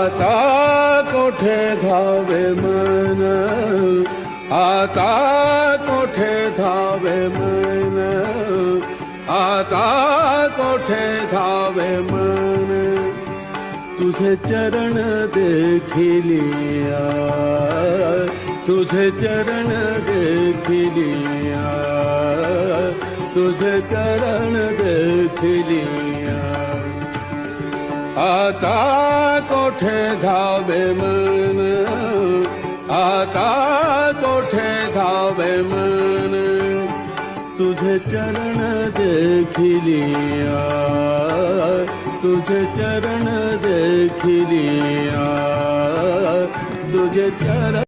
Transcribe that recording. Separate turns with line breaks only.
आता कोठे धावे मन, आता कोठे धावे मन, आता कोठे धावे मन, तुझे चरण देखिलिया, तुझे चरण देखिलिया, तुझे चरण देखिलिया, आता कोठे धावे मन, आता कोठे धावे मन, तुझे चरण देखिलिया, तुझे चरण देखिलिया, तुझे चरण